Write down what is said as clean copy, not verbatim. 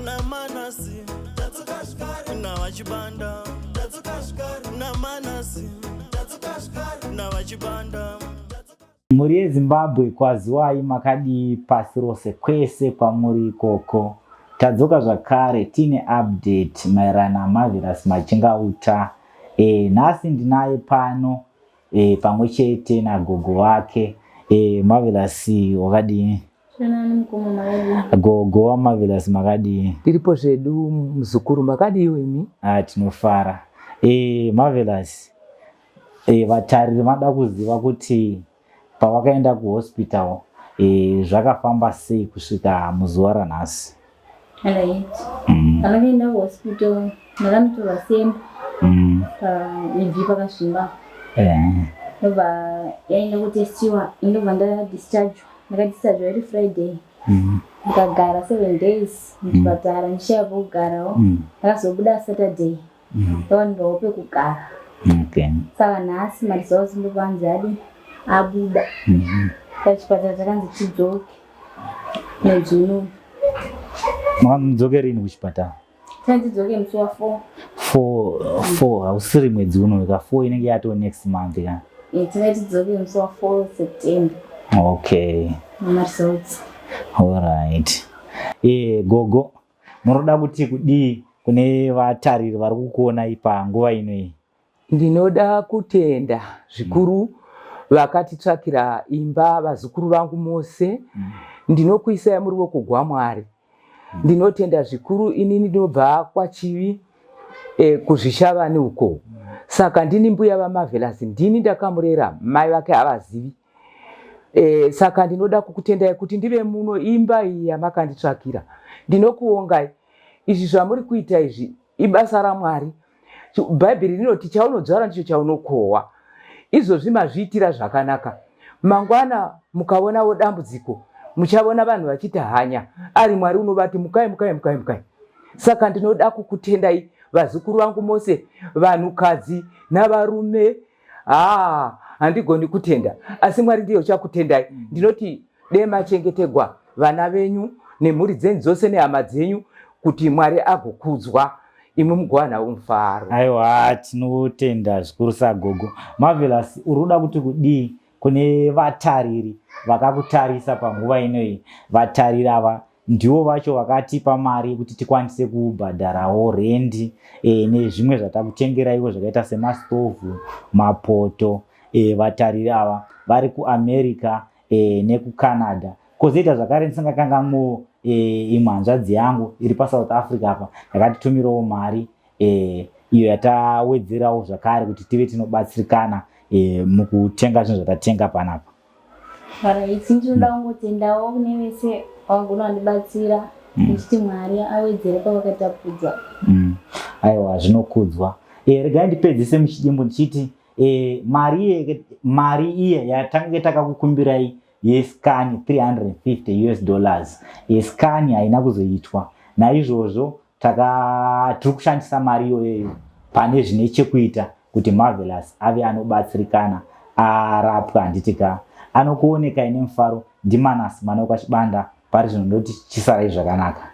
na Manass na Chibanda na Manass na Chibanda. Muri yeZimbabwe kwaziwai makadi pasi rose kwese kwamuri ikoko. Tadzoka zvakare tine update maererano naMarvellous Machingauta. Nhasi ndinaye pano pamwe chete nagogo wake. Marvellous wakadini? Gogo waMarvellous makadini? Tiripo zvedu muzukuru makadini imi? Tinofara. Marvellous, vatariri vanoda kuziva kuti pavakaenda kuhospital zvakafamba sei kusvika muzuva ranhasi? Pavakaenda kuhospital ndakanotorwa semba paivhi pakasvimba. Ndobva yaenda kutestiwa, ndobva ndadischargwa. Ndakadischargwa iri Friday. Ndakagara 7 days muchipatara ndichishaya pekugarawo. Ndakazobuda Saturday. Ndakawanirwawo pekugara. Saka nhasi maresults ndopanzi adi abuda. Pachipatara chakanzi tidzoke mwedzi uno. Mudzoke rini kuchipatara? Tidzoke musi wa4. 4 hausiri mwedzi uno, 4 inenge yato next month ka? Tidzoke musi wa4 September. Okay. Maresults. Alright. Gogo, munoda kuti kudii kune vatariri vari kukuona ipa nguva inoyi? Ndinoda kutenda zvikuru vakatitsvakira imba vazukuru vangu mose. Ndinokuisai muri ruoko rwaMwari. Ndinotenda zvikuru inini ndinobva kwachivi kuzvishavani uko. Saka ndini mbuya vaMarvellous, ndini ndakamurera, mai vake havazivi. Saka ndinoda kukutendai kuti ndive muno imba iyi yamakanditsvakira. Ndinokuongai. Izvi zvamuri kuita izvi ibasa raMwari. Bhaibheri rinoti chaunodzvara ndicho chaunokohwa. Izvozvi mazviitira zvakanaka. Mangwana mukaonawo dambudziko, muchaona vanhu vachita hanya, ari Mwari unovati mukai. Saka ndinoda kukutendai vazukuru vangu mose, vanhukadzi navarume. Handigoni kutenda, asi Mwari ndiye uchakutendai. Ndinoti dei machengetegwa vana venyu nemhuri dzenyu dzose nehama dzenyu, kuti Mwari agokudzwa, imwe mugowana mufaro. Aiwa, tinotenda zvikuru sagogo. Marvellous, uruda kuti kudii kune vatariri vakakutarisa panguva inoyi? Vatariri ava ndivo vacho vakatipa mari kuti tikwanise kubhadharawo rendi nezvimwe zvatakutengeraiwo zvakaita semastovhu, mapoto. Vatariri ava vari kuAmerica nekuCanada. Kozoita zvakare ndisingakanganwo imwe hanzvadzi yangu iri paSouth Africa apa yakatitumirawo mari iyo yatawedzerawo zvakare kuti tive tinobatsirikana mukutenga zvinhu zvatatenga panapa. Ndinoda kungotendawo kune vese vagona kundibatsira ndichiti Mwari awedzere pavakatapudza. Aiwa, zvinokudzwa. Regai ndipedzise muchidimbu ndichiti mari iye yatange takakukumbirai yeskani $350. Skani haina kuzoitwa. Naizvozvo tiri kushandisa mari iyoyo pane zvine chekuita kuti Marvellous ave anobatsirikana, arapwa handitika. Anokuoneka ine mufaro ndiManass mwana waKwaChibanda pari zvino ndoti chisarai zvakanaka.